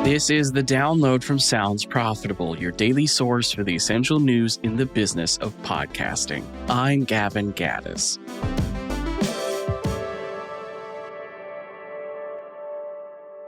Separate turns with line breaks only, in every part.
This is the download from Sounds Profitable, your daily source for the essential news in the business of podcasting. I'm Gavin Gaddis.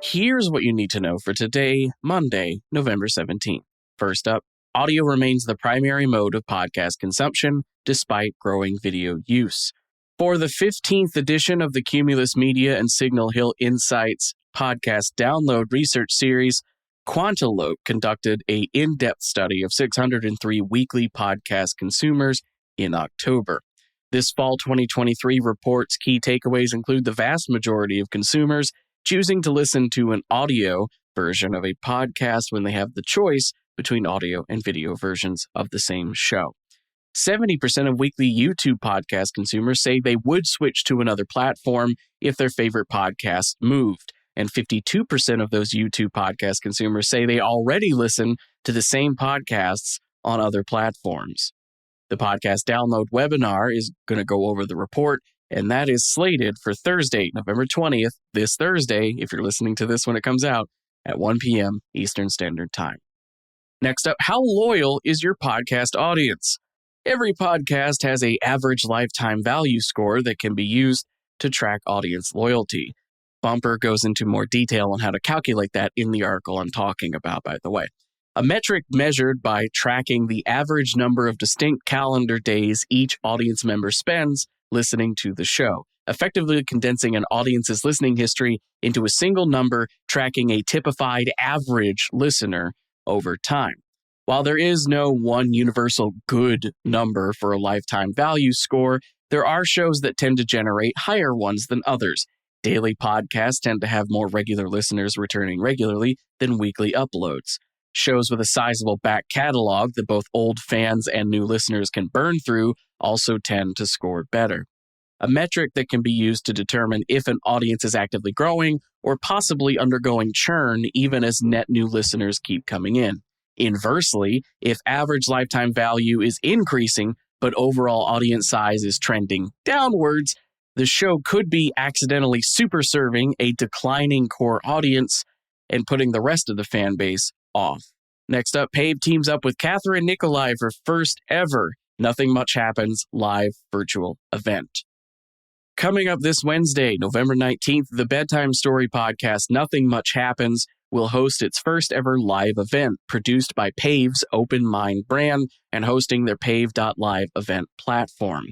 Here's what you need to know for today, Monday, November 17th. First up, audio remains the primary mode of podcast consumption despite growing video use. For the 15th edition of the Cumulus Media and Signal Hill Insights podcast download research series, Quantilope conducted an in-depth study of 603 weekly podcast consumers in October. This fall 2023 report's key takeaways include the vast majority of consumers choosing to listen to an audio version of a podcast when they have the choice between audio and video versions of the same show. 70% of weekly YouTube podcast consumers say they would switch to another platform if their favorite podcast moved, and 52% of those YouTube podcast consumers say they already listen to the same podcasts on other platforms. The podcast download webinar is going to go over the report, and that is slated for Thursday, November 20th, this Thursday, if you're listening to this when it comes out, at 1 p.m. Eastern Standard Time. Next up, how loyal is your podcast audience? Every podcast has an average lifetime value score that can be used to track audience loyalty. Bumper goes into more detail on how to calculate that in the article I'm talking about, by the way. A metric measured by tracking the average number of distinct calendar days each audience member spends listening to the show, effectively condensing an audience's listening history into a single number, tracking a typified average listener over time. While there is no one universal good number for a lifetime value score, there are shows that tend to generate higher ones than others. Daily podcasts tend to have more regular listeners returning regularly than weekly uploads. Shows with a sizable back catalog that both old fans and new listeners can burn through also tend to score better. A metric that can be used to determine if an audience is actively growing or possibly undergoing churn even as net new listeners keep coming in. Inversely, if average lifetime value is increasing but overall audience size is trending downwards, the show could be accidentally super serving a declining core audience and putting the rest of the fan base off. Next up, PAVE teams up with Katheryn Nicolai for first ever Nothing Much Happens live virtual event. Coming up this Wednesday, November 19th, the bedtime story podcast Nothing Much Happens will host its first ever live event produced by PAVE's Open Mind brand and hosting their PAVE.live event platform.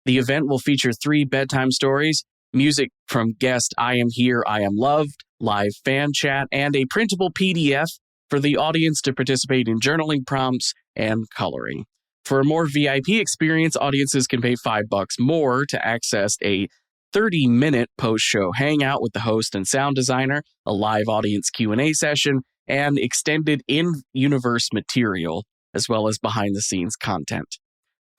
The event will feature 3 bedtime stories, music from guest I Am Here, I Am Loved, live fan chat, and a printable PDF for the audience to participate in journaling prompts and coloring. For a more VIP experience, audiences can pay $5 more to access a 30-minute post-show hangout with the host and sound designer, a live audience Q&A session, and extended in-universe material, as well as behind-the-scenes content.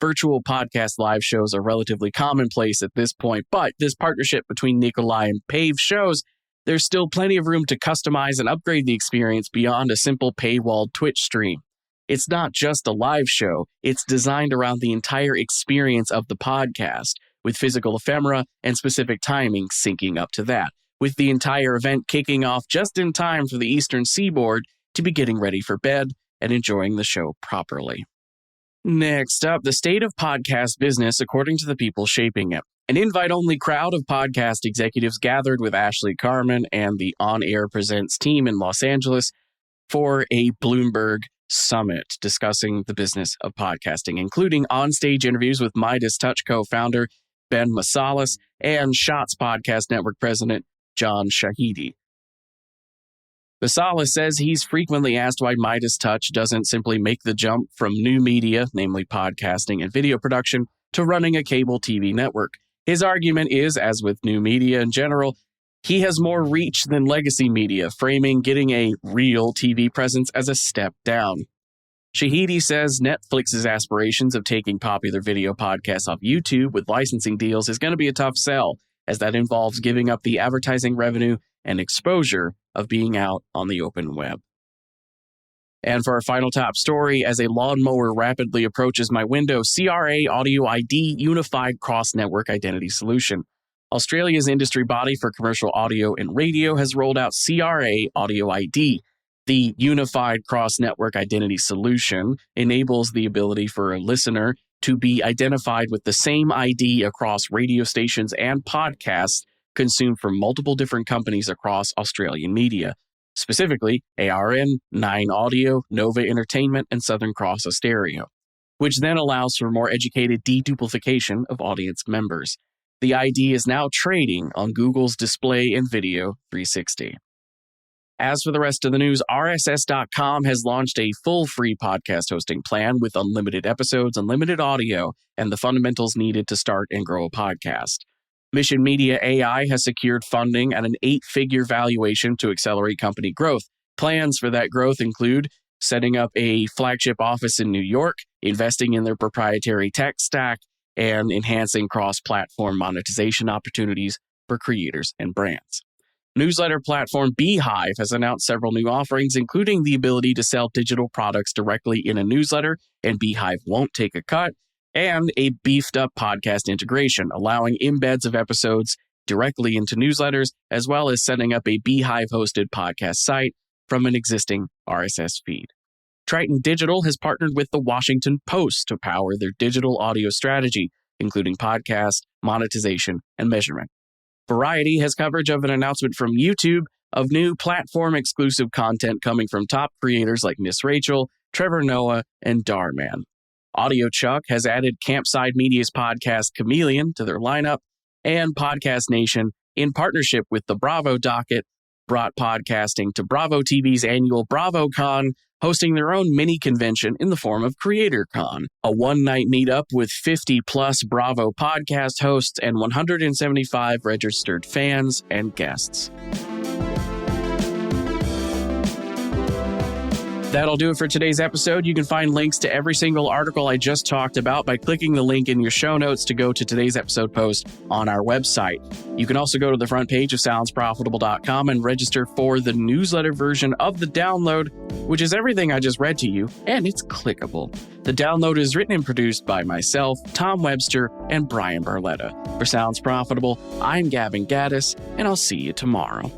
Virtual podcast live shows are relatively commonplace at this point, but this partnership between Nicolai and PAVE shows there's still plenty of room to customize and upgrade the experience beyond a simple paywalled Twitch stream. It's not just a live show, it's designed around the entire experience of the podcast, with physical ephemera and specific timing syncing up to that, with the entire event kicking off just in time for the Eastern Seaboard to be getting ready for bed and enjoying the show properly. Next up, the state of podcast business according to the people shaping it. An invite-only crowd of podcast executives gathered with Ashley Carman and the On Air Presents team in Los Angeles for a Bloomberg Summit discussing the business of podcasting, including on-stage interviews with Midas Touch co-founder Ben Masalas and Shots Podcast Network president John Shahidi. Masalas says he's frequently asked why Midas Touch doesn't simply make the jump from new media, namely podcasting and video production, to running a cable TV network. His argument is, as with new media in general, he has more reach than legacy media, framing getting a real TV presence as a step down. Shahidi says Netflix's aspirations of taking popular video podcasts off YouTube with licensing deals is going to be a tough sell, as that involves giving up the advertising revenue and exposure of being out on the open web. And for our final top story, as a lawnmower rapidly approaches my window, CRA Audio ID unified cross-network identity solution. Australia's industry body for commercial audio and radio has rolled out CRA Audio ID. The unified cross-network identity solution enables the ability for a listener to be identified with the same ID across radio stations and podcasts consumed from multiple different companies across Australian media, specifically ARN, Nine Audio, Nova Entertainment, and Southern Cross Austereo, which then allows for more educated deduplication of audience members. The ID is now trading on Google's Display and Video 360. As for the rest of the news, RSS.com has launched a full free podcast hosting plan with unlimited episodes, unlimited audio, and the fundamentals needed to start and grow a podcast. Mission Media AI has secured funding at an 8-figure valuation to accelerate company growth. Plans for that growth include setting up a flagship office in New York, investing in their proprietary tech stack, and enhancing cross-platform monetization opportunities for creators and brands. Newsletter platform PAVE has announced several new offerings, including the ability to sell digital products directly in a newsletter, and PAVE won't take a cut, and a beefed-up podcast integration, allowing embeds of episodes directly into newsletters, as well as setting up a PAVE-hosted podcast site from an existing RSS feed. Triton Digital has partnered with the Washington Post to power their digital audio strategy, including podcast, monetization, and measurement. Variety has coverage of an announcement from YouTube of new platform-exclusive content coming from top creators like Miss Rachel, Trevor Noah, and Darman. Audio Chuck has added Campside Media's podcast Chameleon to their lineup, and Podcast Nation, in partnership with the Bravo Docket, brought podcasting to Bravo TV's annual BravoCon, hosting their own mini convention in the form of CreatorCon, a one-night meetup with 50-plus Bravo podcast hosts and 175 registered fans and guests. That'll do it for today's episode. You can find links to every single article I just talked about by clicking the link in your show notes to go to today's episode post on our website. You can also go to the front page of soundsprofitable.com and register for the newsletter version of the download, which is everything I just read to you, and it's clickable. The download is written and produced by myself, Tom Webster, and Brian Barletta. For Sounds Profitable, I'm Gavin Gaddis, and I'll see you tomorrow.